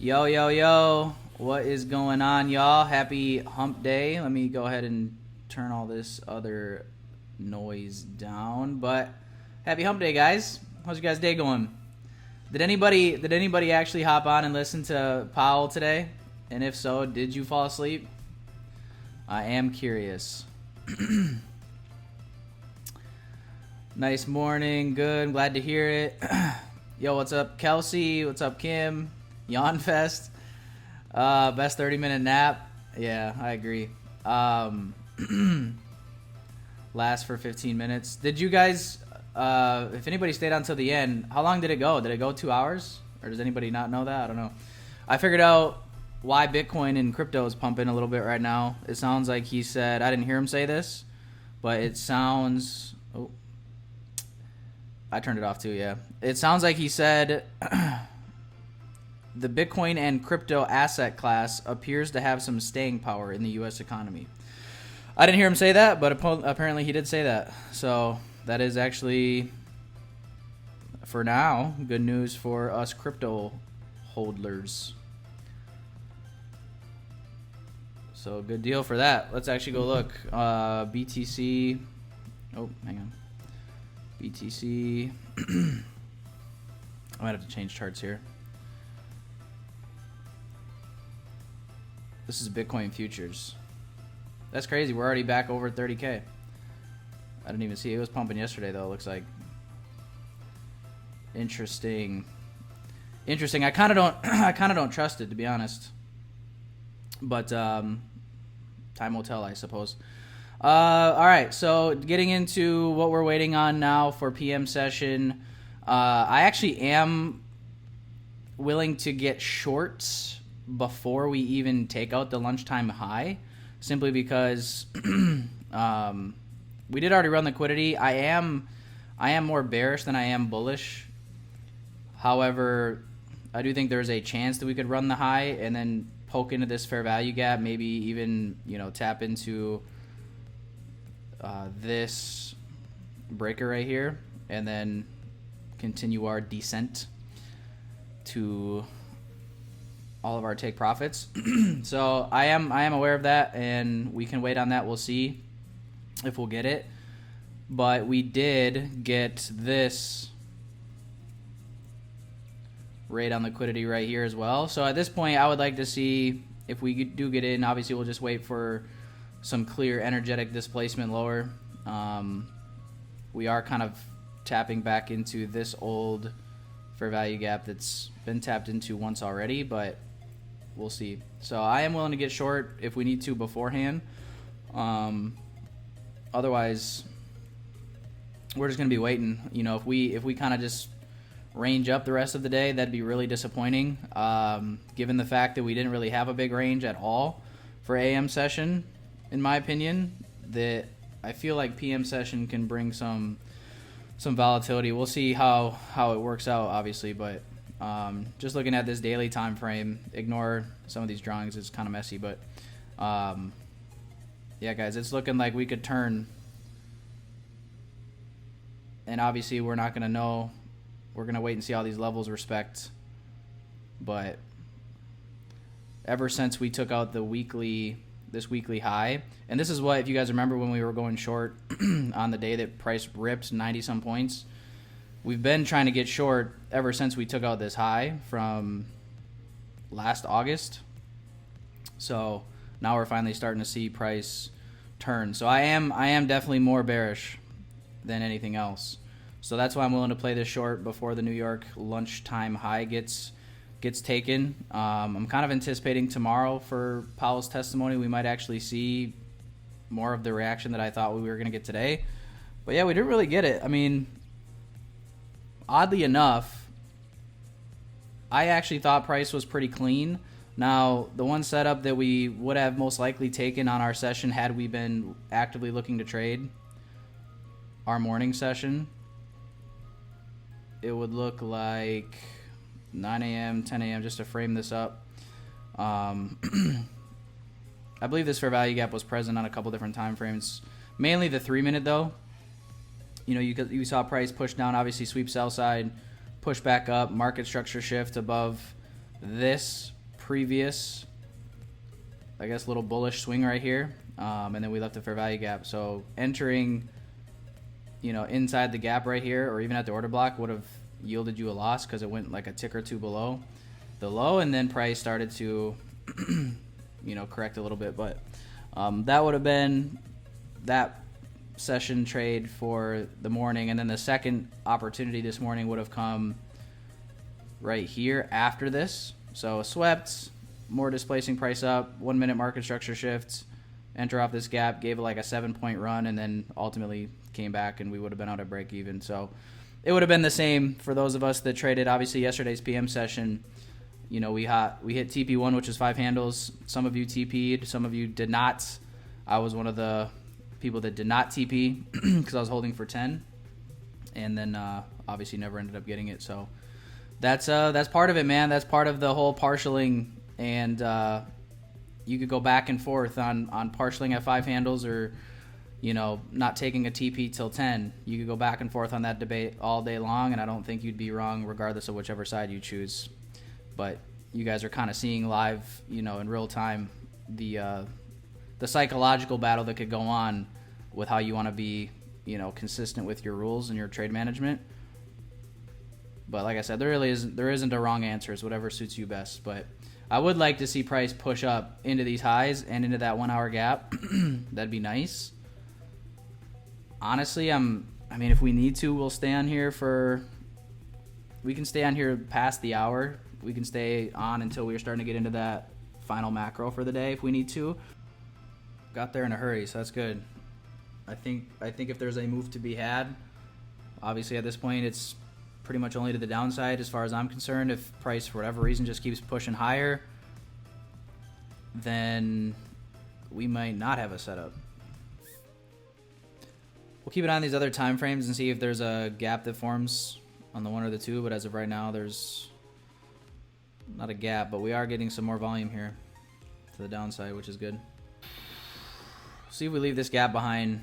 Yo, yo, yo. What is going on, y'all? Happy hump day. Let me go ahead and turn all this other noise down. But happy hump day, guys. How's your guys' day going? Did anybody actually hop on and listen to Powell today? And if so, did you fall asleep? I am curious. Nice morning. Good. I'm glad to hear it. Yo, what's up, Kelsey? What's up, Kim? Yawn Fest. Best 30-minute nap. Yeah, I agree. Last for 15 minutes. Did you guys, if anybody stayed on till the end, how long did it go? Did it go 2 hours? Or does anybody not know that? I don't know. I figured out why Bitcoin and crypto is pumping a little bit right now. It sounds like he said, I didn't hear him say this, but it sounds... Oh, I turned it off too, yeah. It sounds like he said... The Bitcoin and crypto asset class appears to have some staying power in the U.S. economy. I didn't hear him say that, but apparently he did say that. So that is actually, for now, good news for us crypto holders. So good deal for that. Let's actually go look. BTC. Oh, hang on. BTC. I might have to change charts here. This is Bitcoin futures. That's crazy. We're already back over 30K. I didn't even see it. It was pumping yesterday, though. It looks like. Interesting. I kind of don't. I kind of don't trust it, to be honest. But time will tell, I suppose. All right. So getting into what we're waiting on now for PM session. I actually am willing to get shorts before we even take out the lunchtime high, simply because we did already run liquidity. I am more bearish than I am bullish. However, I do think there's a chance that we could run the high and then poke into this fair value gap, maybe even tap into this breaker right here, and then continue our descent to all of our take profits. So I am aware of that, and we can wait on that. We'll see if we'll get it. But we did get this rate on liquidity right here as well. So at this point, I would like to see if we do get in. Obviously, we'll just wait for some clear energetic displacement lower. We are kind of tapping back into this old fair value gap that's been tapped into once already, but we'll see. So I am willing to get short if we need to beforehand. Otherwise, we're just gonna be waiting. If we kind of just range up the rest of the day, that'd be really disappointing. Given the fact that we didn't really have a big range at all for AM session, in my opinion, that I feel like PM session can bring some volatility. We'll see how it works out, obviously, but just looking at this daily time frame, ignore some of these drawings. It's kind of messy, but yeah, guys, it's looking like we could turn. And obviously, we're not going to know. We're going to wait and see how these levels respect. But ever since we took out this weekly high, and this is what, if you guys remember when we were going short on the day that price ripped 90-some points, we've been trying to get short ever since we took out this high from last August. So now we're finally starting to see price turn. So I am definitely more bearish than anything else. So that's why I'm willing to play this short before the New York lunchtime high gets taken. I'm kind of anticipating tomorrow for Powell's testimony. We might actually see more of the reaction that I thought we were going to get today. But yeah, we didn't really get it. I mean, oddly enough, I actually thought price was pretty clean. Now, the one setup that we would have most likely taken on our session had we been actively looking to trade, our morning session, it would look like 9 a.m., 10 a.m., just to frame this up. I believe this fair value gap was present on a couple different time frames, mainly the 3-minute though. You saw price push down, obviously sweep sell side, push back up, market structure shift above this previous, I guess, little bullish swing right here, and then we left a fair value gap. So entering, inside the gap right here, or even at the order block, would have yielded you a loss because it went like a tick or two below the low, and then price started to, correct a little bit. But that would have been that session trade for the morning, and then the second opportunity this morning would have come right here after this. So swept, more displacing price up, 1 minute market structure shifts, enter off this gap, gave it like a 7-point run, and then ultimately came back, and we would have been out at break even. So it would have been the same for those of us that traded. Obviously yesterday's PM session, we hit TP1, which is 5 handles. Some of you TP'd, some of you did not. I was one of the people that did not TP because I was holding for 10, and then obviously never ended up getting it. So that's part of it, man. That's part of the whole partialing, and you could go back and forth on partialing at 5 handles or not taking a TP till 10. You could go back and forth on that debate all day long, and I don't think you'd be wrong regardless of whichever side you choose. But you guys are kind of seeing live, in real time, the psychological battle that could go on with how you want to be, consistent with your rules and your trade management. But like I said, there isn't a wrong answer. It's whatever suits you best. But I would like to see price push up into these highs and into that 1 hour gap. That'd be nice. Honestly, if we need to, we'll stay on here we can stay on here past the hour. We can stay on until we're starting to get into that final macro for the day if we need to. Got there in a hurry, so that's good. I think if there's a move to be had, obviously at this point it's pretty much only to the downside as far as I'm concerned. If price for whatever reason just keeps pushing higher, then we might not have a setup. We'll keep it on these other time frames and see if there's a gap that forms on the 1 or the 2, but as of right now there's not a gap, but we are getting some more volume here to the downside, which is good. See if we leave this gap behind.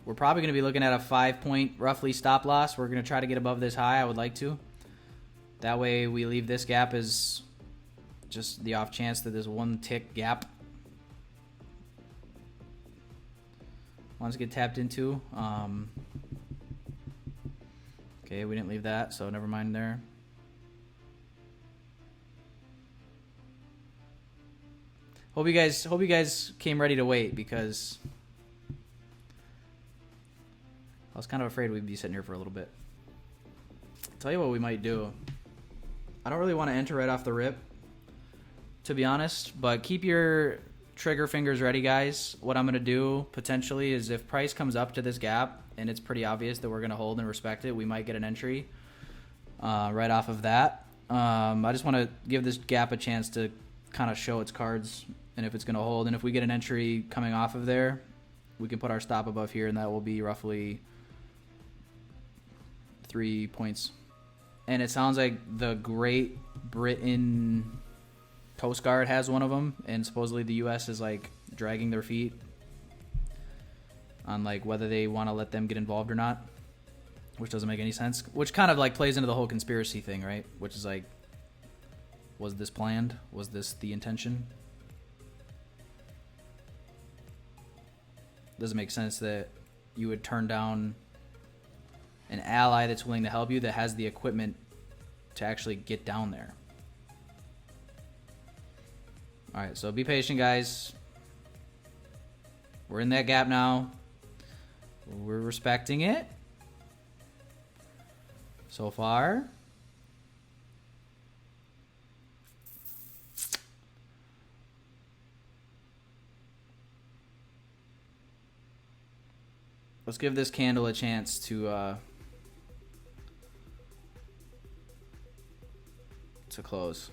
We're probably going to be looking at a 5-point roughly stop loss. We're going to try to get above this high. I would like to. That way we leave this gap as just the off chance that there's 1 tick gap wants to get tapped into. Okay, we didn't leave that, so never mind there. Hope you guys came ready to wait, because I was kind of afraid we'd be sitting here for a little bit. Tell you what we might do. I don't really want to enter right off the rip, to be honest, but keep your trigger fingers ready, guys. What I'm going to do potentially is if price comes up to this gap and it's pretty obvious that we're going to hold and respect it, we might get an entry right off of that. I just want to give this gap a chance to kind of show its cards and if it's going to hold. And if we get an entry coming off of there, we can put our stop above here, and that will be roughly 3 points. And it sounds like the Great Britain Coast Guard has one of them, and supposedly the U.S. is like dragging their feet on like whether they want to let them get involved or not, which doesn't make any sense, which kind of like plays into the whole conspiracy thing, right? Which is like, was this planned? Was this the intention? Doesn't make sense that you would turn down an ally that's willing to help you, that has the equipment to actually get down there. All right, so be patient, guys. We're in that gap now. We're respecting it so far. Let's give this candle a chance to close.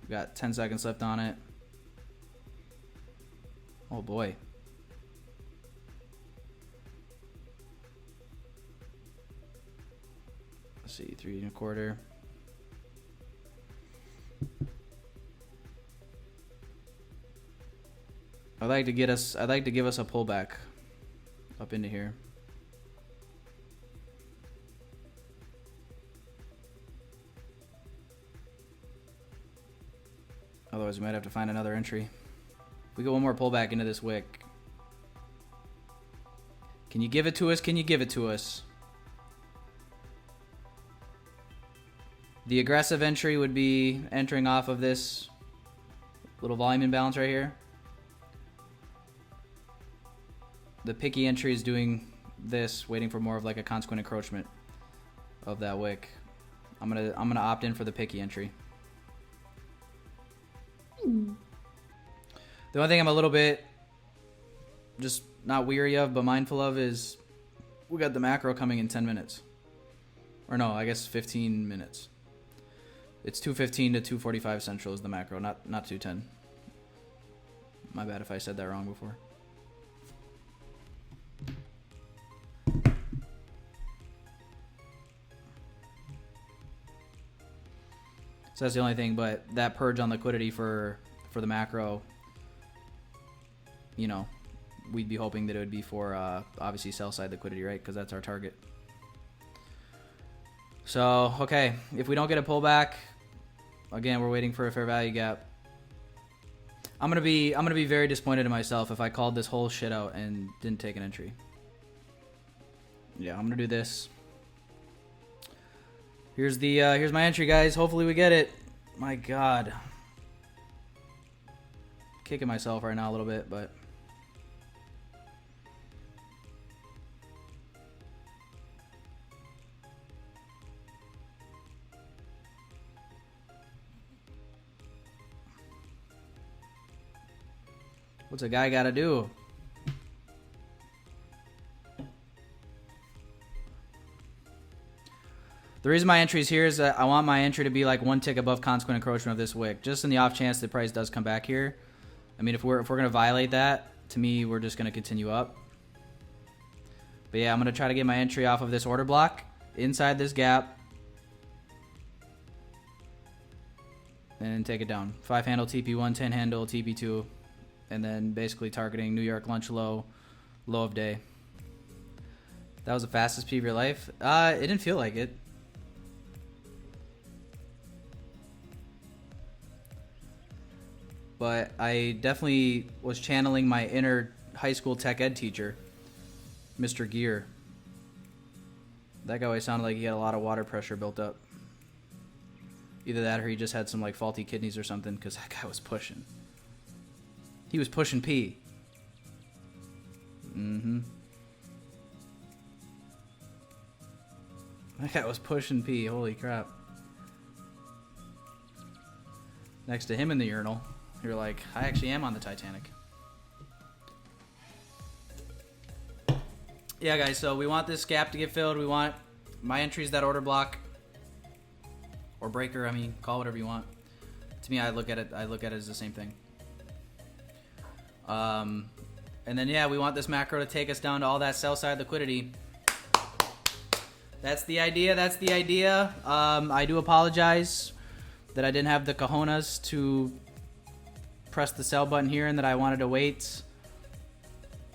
We got 10 seconds left on it. Oh boy. Let's see, 3 1/4. I'd like to give us a pullback up into here. Otherwise, we might have to find another entry. If we get one more pullback into this wick. Can you give it to us? Can you give it to us? The aggressive entry would be entering off of this little volume imbalance right here. The picky entry is doing this, waiting for more of like a consequent encroachment of that wick. I'm gonna opt in for the picky entry. The only thing I'm a little bit just not weary of, but mindful of is we got the macro coming in 10 minutes. Or no, I guess 15 minutes. It's 2:15 to 2:45 Central is the macro, not 2:10. My bad if I said that wrong before. So that's the only thing, but that purge on liquidity for the macro, you know, we'd be hoping that it would be for obviously sell side liquidity, right? Because that's our target. So, okay, if we don't get a pullback, again, we're waiting for a fair value gap. I'm gonna be very disappointed in myself if I called this whole shit out and didn't take an entry. Yeah, I'm gonna do this. Here's my entry, guys. Hopefully we get it. My God, kicking myself right now a little bit, but what's a guy gotta do? The reason my entry is here is that I want my entry to be like one tick above consequent encroachment of this wick, just in the off chance the price does come back here. I mean, if we're gonna violate that, to me, we're just gonna continue up. But yeah, I'm gonna try to get my entry off of this order block inside this gap, and take it down. 5 handle TP1, 10 handle TP2, and then basically targeting New York lunch low of day. That was the fastest P of your life. It didn't feel like it. But I definitely was channeling my inner high school tech ed teacher, Mr. Gear. That guy always sounded like he had a lot of water pressure built up. Either that or he just had some like faulty kidneys or something, because that guy was pushing. He was pushing P. That guy was pushing P. Holy crap. Next to him in the urinal, you're like, I actually am on the Titanic. Yeah, guys, so we want this gap to get filled. We want my entries, that order block. Or breaker, I mean, call whatever you want. To me, I look at it as the same thing. And then, yeah, we want this macro to take us down to all that sell side liquidity. That's the idea. That's the idea. I do apologize that I didn't have the cojones to press the sell button here, and that I wanted to wait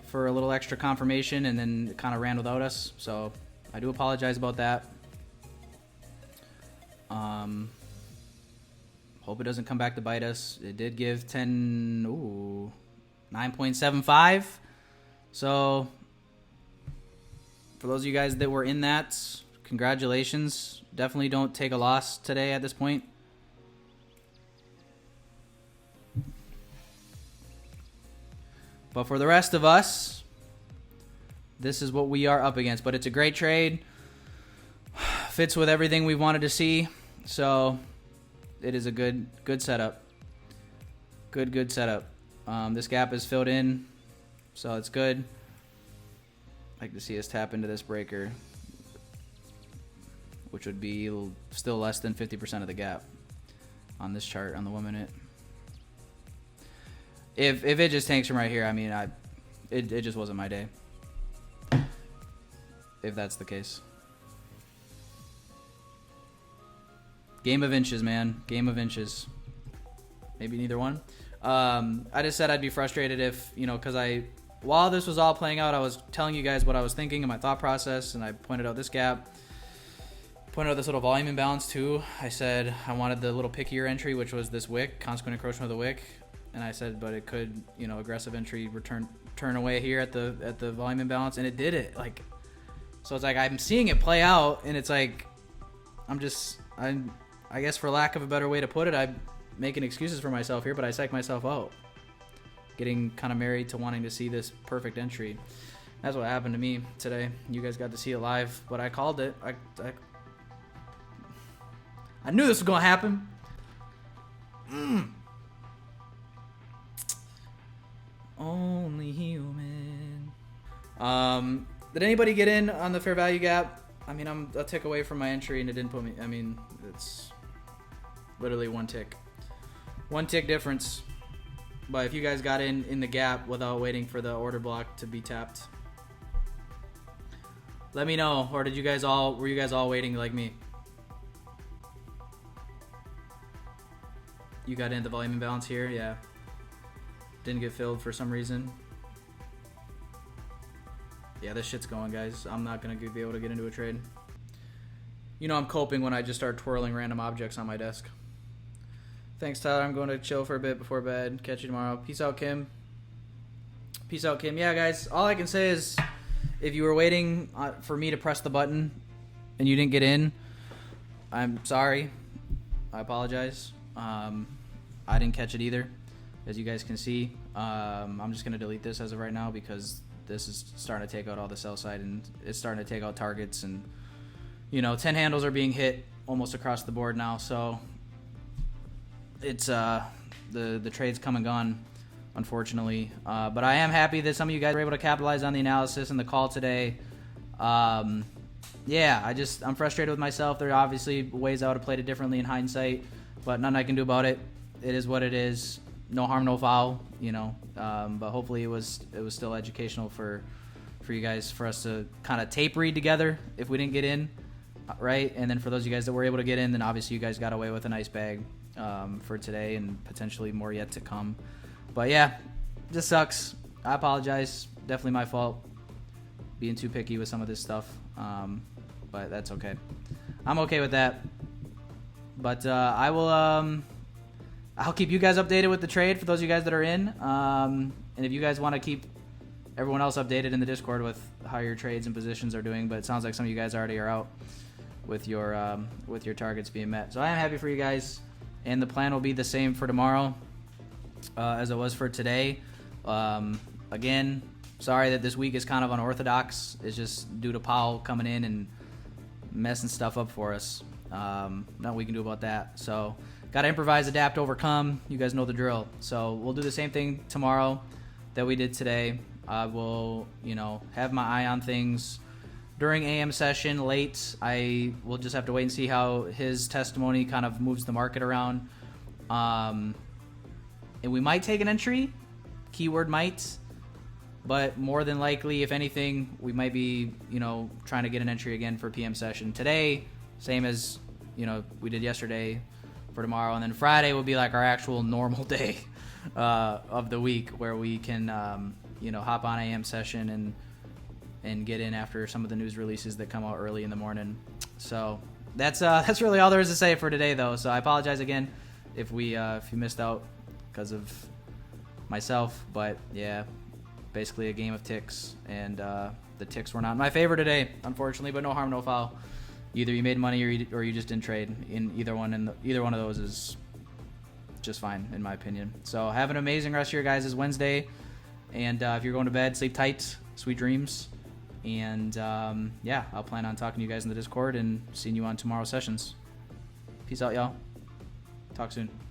for a little extra confirmation, and then it kind of ran without us. So I do apologize about that. Hope it doesn't come back to bite us. It did give 9.75. So for those of you guys that were in that, congratulations. Definitely don't take a loss today at this point. But for the rest of us, this is what we are up against. But it's a great trade. Fits with everything we wanted to see. So it is a good setup. Good setup. This gap is filled in, so it's good. I'd like to see us tap into this breaker, which would be still less than 50% of the gap on this chart on the 1 minute. If it just tanks from right here, I mean, it just wasn't my day. If that's the case. Game of inches, man. Game of inches. Maybe neither one. I just said I'd be frustrated if, because while this was all playing out, I was telling you guys what I was thinking and my thought process, and I pointed out this gap. Pointed out this little volume imbalance too. I said I wanted the little pickier entry, which was this wick, consequent encroachment of the wick, and I said, but it could, aggressive entry turn away here at the volume imbalance, and it did it. Like, so it's like I'm seeing it play out, and it's like I guess for lack of a better way to put it, I'm making excuses for myself here, but I psych myself out. Getting kind of married to wanting to see this perfect entry. That's what happened to me today. You guys got to see it live, but I called it. I knew this was going to happen. Only human. Did anybody get in on the fair value gap? I mean, I'm a tick away from my entry, and it didn't put me. I mean, it's literally one tick. One tick difference. But if you guys got in the gap without waiting for the order block to be tapped, let me know. Or were you guys all waiting like me? You got in the volume imbalance here? Yeah. Didn't get filled for some reason. Yeah, this shit's going, guys. I'm not going to be able to get into a trade. I'm coping when I just start twirling random objects on my desk. Thanks, Tyler. I'm going to chill for a bit before bed. Catch you tomorrow. Peace out, Kim. Peace out, Kim. Yeah, guys, all I can say is if you were waiting for me to press the button and you didn't get in, I'm sorry. I apologize. I didn't catch it either, as you guys can see. I'm just going to delete this as of right now because this is starting to take out all the sell side, and it's starting to take out targets, and 10 handles are being hit almost across the board now, so it's the trade's come and gone, unfortunately. But I am happy that some of you guys were able to capitalize on the analysis and the call today. Yeah, I'm frustrated with myself. There are obviously ways I would have played it differently in hindsight, but nothing I can do about it. It is what it is. No harm, no foul, but hopefully it was still educational for you guys, for us to kind of tape read together if we didn't get in, right? And then for those of you guys that were able to get in, then obviously you guys got away with a nice bag for today, and potentially more yet to come. But yeah, just sucks. I apologize. Definitely my fault being too picky with some of this stuff, but that's okay. I'm okay with that. But I will I'll keep you guys updated with the trade for those of you guys that are in. And if you guys want to keep everyone else updated in the Discord with how your trades and positions are doing, but it sounds like some of you guys already are out with your targets being met. So I am happy for you guys, and the plan will be the same for tomorrow as it was for today. Again, sorry that this week is kind of unorthodox. It's just due to Powell coming in and messing stuff up for us. Nothing we can do about that. So got to improvise, adapt, overcome. You guys know the drill. So we'll do the same thing tomorrow that we did today. I will, have my eye on things during AM session late. I will just have to wait and see how his testimony kind of moves the market around. And we might take an entry. Keyword might. But more than likely, if anything, we might be, trying to get an entry again for PM session today. Same as, we did yesterday for tomorrow. And then Friday will be like our actual normal day of the week, where we can, hop on AM session and get in after some of the news releases that come out early in the morning. So that's really all there is to say for today, though. So I apologize again if you missed out because of myself. But yeah, basically a game of ticks, and the ticks were not in my favor today, unfortunately. But no harm, no foul. Either you made money or you just didn't trade. In either one, and either one of those is just fine in my opinion. So have an amazing rest of your guys' Wednesday, and if you're going to bed, sleep tight, sweet dreams, and yeah, I'll plan on talking to you guys in the Discord and seeing you on tomorrow's sessions. Peace out, y'all. Talk soon.